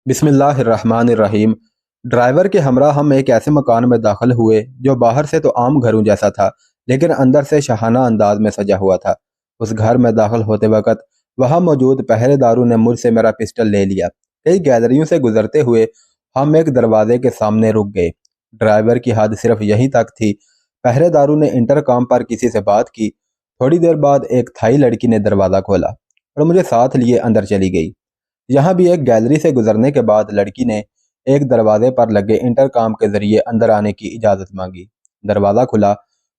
بسم اللہ الرحمن الرحیم۔ ڈرائیور کے ہمراہ ہم ایک ایسے مکان میں داخل ہوئے جو باہر سے تو عام گھروں جیسا تھا، لیکن اندر سے شاہانہ انداز میں سجا ہوا تھا۔ اس گھر میں داخل ہوتے وقت وہاں موجود پہرے داروں نے مجھ سے میرا پسٹل لے لیا۔ کئی گیلریوں سے گزرتے ہوئے ہم ایک دروازے کے سامنے رک گئے۔ ڈرائیور کی حد صرف یہیں تک تھی۔ پہرے داروں نے انٹرکام پر کسی سے بات کی۔ تھوڑی دیر بعد ایک تھائی لڑکی نے دروازہ کھولا اور مجھے ساتھ لیے اندر چلی گئی۔ یہاں بھی ایک گیلری سے گزرنے کے بعد لڑکی نے ایک دروازے پر لگے انٹرکام کے ذریعے اندر آنے کی اجازت مانگی۔ دروازہ کھلا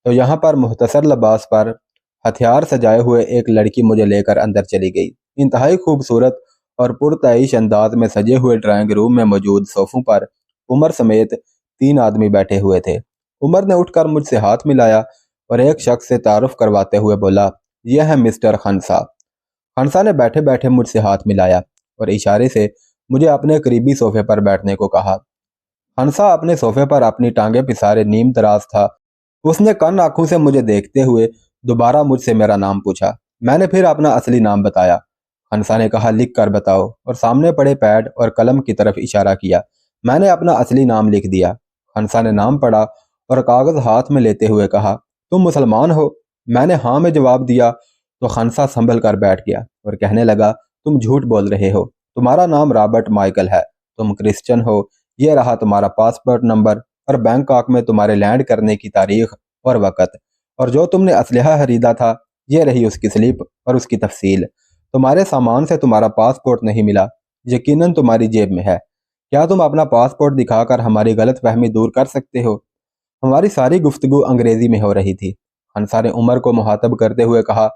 تو یہاں پر مختصر لباس پر ہتھیار سجائے ہوئے ایک لڑکی مجھے لے کر اندر چلی گئی۔ انتہائی خوبصورت اور پرتعیش انداز میں سجے ہوئے ڈرائنگ روم میں موجود صوفوں پر عمر سمیت 3 آدمی بیٹھے ہوئے تھے۔ عمر نے اٹھ کر مجھ سے ہاتھ ملایا اور ایک شخص سے تعارف کرواتے ہوئے بولا، یہ ہے مسٹر خنسا۔ خنسا نے بیٹھے بیٹھے مجھ سے ہاتھ ملایا اور اشارے سے مجھے اپنے قریبی صوفے پر بیٹھنے کو کہا۔ خنسا اپنے صوفے پر اپنی ٹانگیں پسارے نیم دراز تھا۔ اس نے کن آنکھوں سے مجھے دیکھتے ہوئے دوبارہ مجھ سے میرا نام پوچھا۔ میں نے پھر اپنا اصلی نام بتایا۔ خنسا نے کہا، لکھ کر بتاؤ، اور سامنے پڑے پیڈ اور قلم کی طرف اشارہ کیا۔ میں نے اپنا اصلی نام لکھ دیا۔ خنسا نے نام پڑھا اور کاغذ ہاتھ میں لیتے ہوئے کہا، تم مسلمان ہو؟ میں نے ہاں میں جواب دیا تو خنسا سنبھل کر بیٹھ گیا اور کہنے لگا، تم جھوٹ بول رہے ہو، تمہارا نام رابرٹ مائیکل ہے، تم کرسچن ہو، یہ رہا تمہارا پاسپورٹ نمبر اور بینکاک میں تمہارے لینڈ کرنے کی تاریخ اور وقت، اور جو تم نے اسلحہ خریدا تھا یہ رہی اس کی سلپ اور اس کی تفصیل۔ تمہارے سامان سے تمہارا پاسپورٹ نہیں ملا، یقیناً تمہاری جیب میں ہے۔ کیا تم اپنا پاسپورٹ دکھا کر ہماری غلط فہمی دور کر سکتے ہو؟ ہماری ساری گفتگو انگریزی میں ہو رہی تھی۔ خنسا نے عمر کو مخاطب کرتے ہوئے کہا،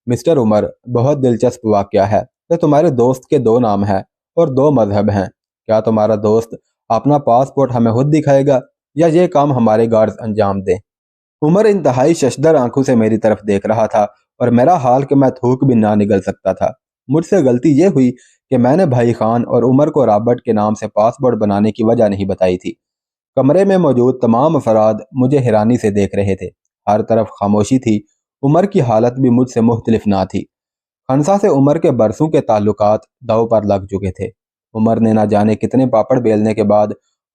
مسٹر عمر، بہت دلچسپ واقعہ ہے کہ تمہارے دوست کے 2 نام ہیں اور 2 مذہب ہیں۔ کیا تمہارا دوست اپنا پاسپورٹ ہمیں خود دکھائے گا یا یہ کام ہمارے گارڈز انجام دیں؟ عمر انتہائی ششدر آنکھوں سے میری طرف دیکھ رہا تھا اور میرا حال کہ میں تھوک بھی نہ نگل سکتا تھا۔ مجھ سے غلطی یہ ہوئی کہ میں نے بھائی خان اور عمر کو رابرٹ کے نام سے پاسپورٹ بنانے کی وجہ نہیں بتائی تھی۔ کمرے میں موجود تمام افراد مجھے حیرانی سے دیکھ رہے تھے۔ ہر طرف خاموشی تھی۔ عمر کی حالت بھی مجھ سے مختلف نہ تھی۔ خنسا سے عمر کے برسوں کے تعلقات داؤ پر لگ چکے تھے۔ عمر نے نہ جانے کتنے پاپڑ بیلنے کے بعد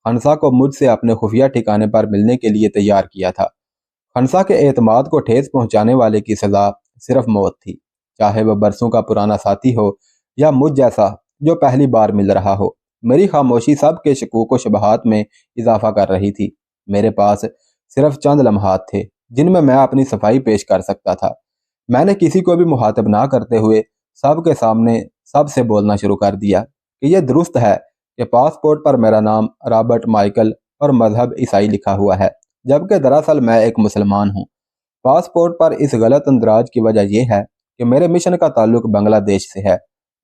خنسا کو مجھ سے اپنے خفیہ ٹھکانے پر ملنے کے لیے تیار کیا تھا۔ خنسا کے اعتماد کو ٹھیس پہنچانے والے کی سزا صرف موت تھی، چاہے وہ برسوں کا پرانا ساتھی ہو یا مجھ جیسا جو پہلی بار مل رہا ہو۔ میری خاموشی سب کے شکوک و شبہات میں اضافہ کر رہی تھی۔ میرے پاس صرف چند لمحات تھے جن میں اپنی صفائی پیش کر سکتا تھا۔ میں نے کسی کو بھی مخاطب نہ کرتے ہوئے سب کے سامنے سب سے بولنا شروع کر دیا کہ یہ درست ہے کہ پاسپورٹ پر میرا نام رابرٹ مائیکل اور مذہب عیسائی لکھا ہوا ہے، جبکہ دراصل میں ایک مسلمان ہوں۔ پاسپورٹ پر اس غلط اندراج کی وجہ یہ ہے کہ میرے مشن کا تعلق بنگلہ دیش سے ہے۔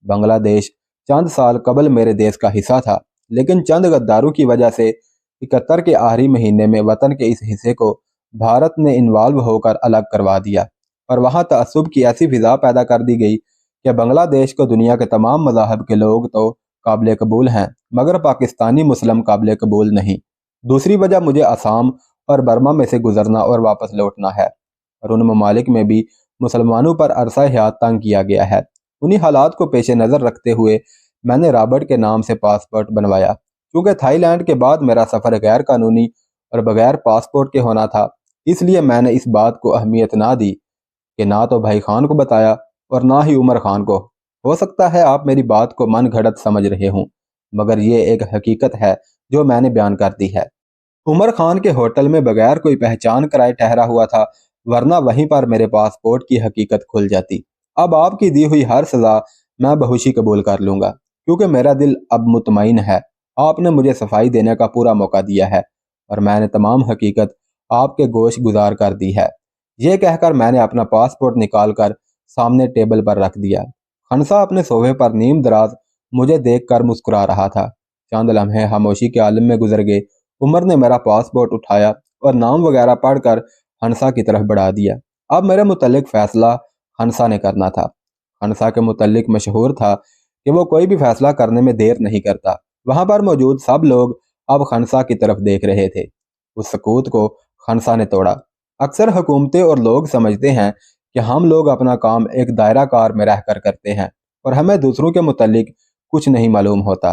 بنگلہ دیش چند سال قبل میرے دیش کا حصہ تھا، لیکن چند غداروں کی وجہ سے 71 کے آخری مہینے میں وطن کے اس حصے کو بھارت نے انوالو ہو کر الگ کروا دیا اور وہاں تعصب کی ایسی فضا پیدا کر دی گئی کہ بنگلہ دیش کو دنیا کے تمام مذاہب کے لوگ تو قابل قبول ہیں، مگر پاکستانی مسلم قابل قبول نہیں۔ دوسری وجہ مجھے آسام اور برما میں سے گزرنا اور واپس لوٹنا ہے، اور ان ممالک میں بھی مسلمانوں پر عرصہ حیات تنگ کیا گیا ہے۔ انہی حالات کو پیش نظر رکھتے ہوئے میں نے رابرٹ کے نام سے پاسپورٹ بنوایا۔ چونکہ تھائی لینڈ کے بعد میرا سفر غیر قانونی اور بغیر پاسپورٹ کے ہونا تھا، اس لیے میں نے اس بات کو اہمیت نہ دی کہ نہ تو بھائی خان کو بتایا اور نہ ہی عمر خان کو۔ ہو سکتا ہے آپ میری بات کو من گھڑت سمجھ رہے ہوں، مگر یہ ایک حقیقت ہے جو میں نے بیان کر دی ہے۔ عمر خان کے ہوٹل میں بغیر کوئی پہچان کرائے ٹھہرا ہوا تھا، ورنہ وہیں پر میرے پاسپورٹ کی حقیقت کھل جاتی۔ اب آپ کی دی ہوئی ہر سزا میں بہوشی قبول کر لوں گا، کیونکہ میرا دل اب مطمئن ہے۔ آپ نے مجھے صفائی دینے کا پورا موقع دیا ہے اور میں نے تمام حقیقت آپ کے گوش گزار کر دی ہے۔ یہ کہہ کر میں نے اپنا پاسپورٹ نکال کر سامنے ٹیبل پر رکھ دیا۔ خنسا اپنے صوفے پر نیم دراز مجھے دیکھ کر مسکرا رہا تھا۔ چند لمحے خاموشی کے عالم میں گزر گئے۔ عمر نے میرا پاسپورٹ اٹھایا اور نام وغیرہ پڑھ کر خنسا کی طرف بڑھا دیا۔ اب میرے متعلق فیصلہ خنسا نے کرنا تھا۔ خنسا کے متعلق مشہور تھا کہ وہ کوئی بھی فیصلہ کرنے میں دیر نہیں کرتا۔ وہاں پر موجود سب لوگ اب خنسا کی طرف دیکھ رہے تھے۔ اس سکوت کو خنسا نے توڑا۔ اکثر حکومتیں اور لوگ سمجھتے ہیں کہ ہم لوگ اپنا کام ایک دائرہ کار میں رہ کر کرتے ہیں اور ہمیں دوسروں کے متعلق کچھ نہیں معلوم ہوتا،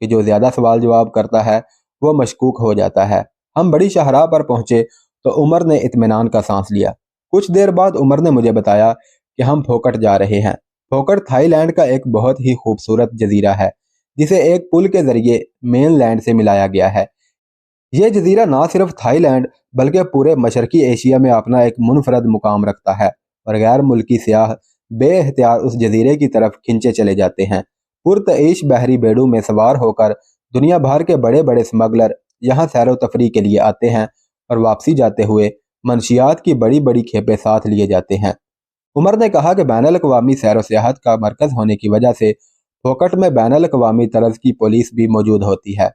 کہ جو زیادہ سوال جواب کرتا ہے وہ مشکوک ہو جاتا ہے۔ ہم بڑی شاہراہ پر پہنچے تو عمر نے اطمینان کا سانس لیا۔ کچھ دیر بعد عمر نے مجھے بتایا کہ ہم پھوکٹ جا رہے ہیں۔ پھوکٹ تھائی لینڈ کا ایک بہت ہی خوبصورت جزیرہ ہے جسے ایک پل کے ذریعے مین لینڈ سے ملایا گیا ہے۔ یہ جزیرہ نہ صرف تھائی لینڈ بلکہ پورے مشرقی ایشیا میں اپنا ایک منفرد مقام رکھتا ہے، اور غیر ملکی سیاح بے اختیار اس جزیرے کی طرف کھنچے چلے جاتے ہیں۔ پرتعیش بحری بیڑوں میں سوار ہو کر دنیا بھر کے بڑے بڑے سمگلر یہاں سیر و تفریح کے لیے آتے ہیں، اور واپسی جاتے ہوئے منشیات کی بڑی بڑی کھیپیں ساتھ لیے جاتے ہیں۔ عمر نے کہا کہ بین الاقوامی سیر و سیاحت کا مرکز ہونے کی وجہ سے پھوکٹ میں بین الاقوامی طرز کی پولیس بھی موجود ہوتی ہے۔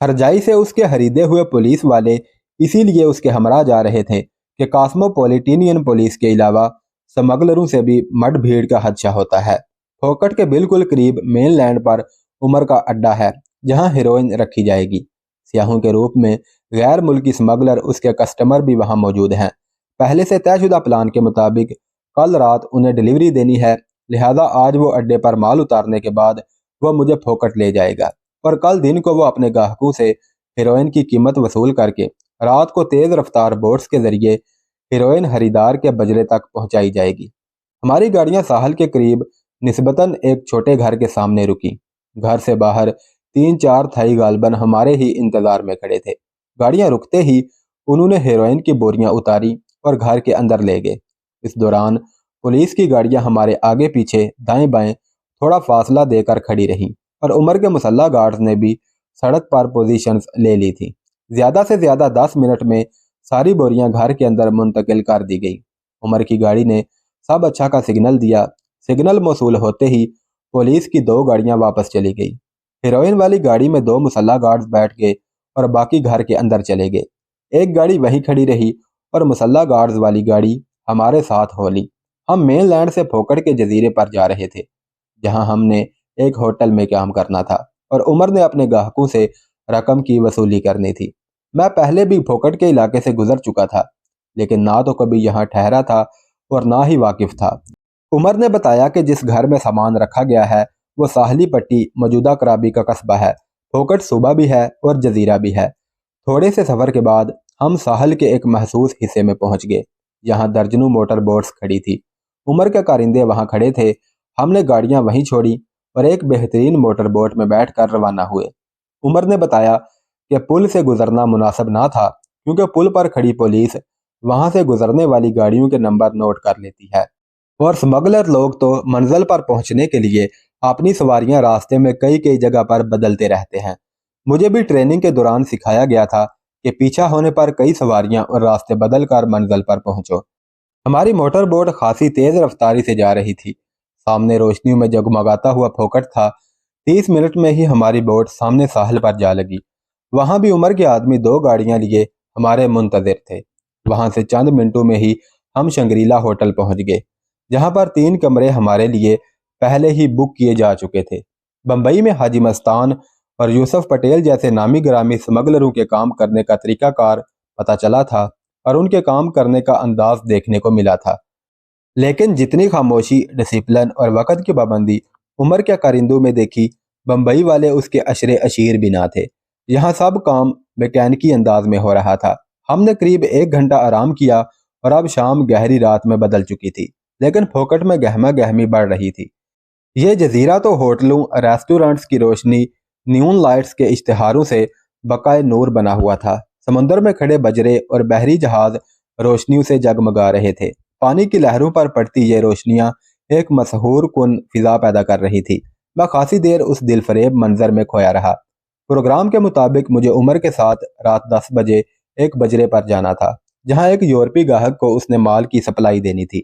ہرجائی سے اس کے خریدے ہوئے پولیس والے اسی لیے اس کے ہمراہ جا رہے تھے کہ کاسموپولیٹینین پولیس کے علاوہ سمگلروں سے بھی مڈ بھیڑ کا خدشہ ہوتا ہے۔ پھوکٹ کے بالکل قریب مین لینڈ پر عمر کا اڈا ہے جہاں ہیروئن رکھی جائے گی۔ سیاحوں کے روپ میں غیر ملکی سمگلر اس کے کسٹمر بھی وہاں موجود ہیں۔ پہلے سے طے شدہ پلان کے مطابق کل رات انہیں ڈیلیوری دینی ہے، لہذا آج وہ اڈے پر مال اتارنے کے بعد وہ مجھے پھوکٹ لے جائے گا، اور کل دن کو وہ اپنے گاہکوں سے ہیروئن کی قیمت وصول کر کے رات کو تیز رفتار بوٹس کے ذریعے ہیروئن خریدار کے بجرے تک پہنچائی جائے گی۔ ہماری گاڑیاں ساحل کے قریب نسبتاً ایک چھوٹے گھر کے سامنے رکی۔ گھر سے باہر 3-4 تھائی غالباً ہمارے ہی انتظار میں کھڑے تھے۔ گاڑیاں رکتے ہی انہوں نے ہیروئن کی بوریاں اتاری اور گھر کے اندر لے گئے۔ اس دوران پولیس کی گاڑیاں ہمارے آگے پیچھے دائیں بائیں تھوڑا فاصلہ دے کر کھڑی رہیں، اور عمر کے مسلح گارڈز نے بھی سڑک پر پوزیشنز لے لی تھی۔ زیادہ سے زیادہ 10 منٹ میں ساری بوریاں گھر کے اندر منتقل کر دی گئی۔ عمر کی گاڑی نے سب اچھا کا سگنل دیا۔ سگنل موصول ہوتے ہی پولیس کی 2 گاڑیاں واپس چلی گئی۔ ہیروئن والی گاڑی میں 2 مسلح گارڈز بیٹھ گئے اور باقی گھر کے اندر چلے گئے۔ ایک گاڑی وہیں کھڑی رہی اور مسلح گارڈز والی گاڑی ہمارے ساتھ ہو لی۔ ہم مین لینڈ سے پھوکٹ کے جزیرے پر جا رہے تھے جہاں ہم نے ایک ہوٹل میں قیام کرنا تھا، اور عمر نے اپنے گاہکوں سے رقم کی وصولی کرنی تھی۔ میں پہلے بھی پھوکٹ کے علاقے سے گزر چکا تھا، لیکن نہ تو کبھی یہاں ٹھہرا تھا اور نہ ہی واقف تھا۔ عمر نے بتایا کہ جس گھر میں سامان رکھا گیا ہے وہ ساحلی پٹی موجودہ کرابی کا قصبہ ہے۔ پھوکٹ صوبہ بھی ہے اور جزیرہ بھی ہے۔ تھوڑے سے سفر کے بعد ہم ساحل کے ایک محسوس حصے میں پہنچ گئے جہاں درجنوں موٹر بوٹس کھڑی تھی۔ عمر کے کارندے وہاں کھڑے تھے۔ ہم نے گاڑیاں وہیں چھوڑی اور ایک بہترین موٹر بوٹ میں بیٹھ کر روانہ ہوئے۔ عمر نے بتایا کہ پل سے گزرنا مناسب نہ تھا کیونکہ پل پر کھڑی پولیس وہاں سے گزرنے والی گاڑیوں کے نمبر نوٹ کر لیتی ہے، اور سمگلر لوگ تو منزل پر پہنچنے کے لیے اپنی سواریاں راستے میں کئی جگہ پر بدلتے رہتے ہیں۔ مجھے بھی ٹریننگ کے دوران سکھایا گیا تھا کہ پیچھا ہونے پر کئی سواریاں اور راستے بدل کر منزل پر پہنچو۔ ہماری موٹر بوٹ خاصی تیز رفتاری سے جا رہی تھی۔ سامنے روشنیوں میں جگمگاتا ہوا پھوکٹ تھا۔ 30 منٹ میں ہی ہماری بوٹ سامنے ساحل پر جا لگی۔ وہاں بھی عمر کے آدمی 2 گاڑیاں لیے ہمارے منتظر تھے۔ وہاں سے چند منٹوں میں ہی ہم شنگریلا ہوٹل پہنچ گئے جہاں پر 3 کمرے ہمارے لیے پہلے ہی بک کیے جا چکے تھے۔ بمبئی میں حاجی مستان اور یوسف پٹیل جیسے نامی گرامی سمگلروں کے کام کرنے کا طریقہ کار پتہ چلا تھا اور ان کے کام کرنے کا انداز دیکھنے کو ملا تھا، لیکن جتنی خاموشی، ڈسپلن اور وقت کی پابندی عمر کے کارندوں میں دیکھی، بمبئی والے اس کے عشرے اشیر بھی نہ تھے۔ یہاں سب کام میکینکی انداز میں ہو رہا تھا۔ ہم نے قریب 1 گھنٹہ آرام کیا اور اب شام گہری رات میں بدل چکی تھی، لیکن پھوکٹ میں گہما گہمی بڑھ رہی تھی۔ یہ جزیرہ تو ہوٹلوں، ریسٹورنٹس کی روشنی، نیون لائٹس کے اشتہاروں سے بقائے نور بنا ہوا تھا۔ سمندر میں کھڑے بجرے اور بحری جہاز روشنیوں سے جگمگا رہے تھے۔ پانی کی لہروں پر پڑتی یہ روشنیاں ایک مسحور کن فضا پیدا کر رہی تھی۔ میں خاصی دیر اس دل فریب منظر میں کھویا رہا۔ پروگرام کے مطابق مجھے عمر کے ساتھ رات 10 بجے ایک بجرے پر جانا تھا جہاں ایک یورپی گاہک کو اس نے مال کی سپلائی دینی تھی۔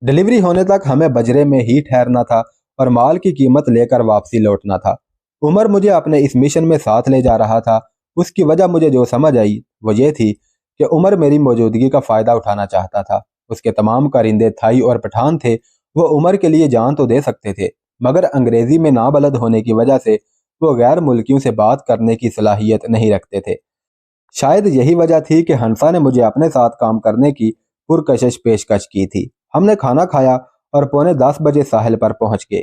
ڈیلیوری ہونے تک ہمیں بجرے میں ہی ٹھہرنا تھا اور مال کی قیمت لے کر واپسی لوٹنا تھا۔ عمر مجھے اپنے اس مشن میں ساتھ لے جا رہا تھا۔ اس کی وجہ مجھے جو سمجھ آئی وہ یہ تھی کہ عمر میری موجودگی کا فائدہ اٹھانا چاہتا تھا۔ اس کے تمام کارندے تھائی اور پٹھان تھے۔ وہ عمر کے لیے جان تو دے سکتے تھے، مگر انگریزی میں نابلد ہونے کی وجہ سے وہ غیر ملکیوں سے بات کرنے کی صلاحیت نہیں رکھتے تھے۔ شاید یہی وجہ تھی کہ ہنسا نے مجھے اپنے ساتھ کام کرنے کی پرکشش پیشکش کی تھی۔ ہم نے کھانا کھایا اور 9:45 بجے ساحل پر پہنچ گئے۔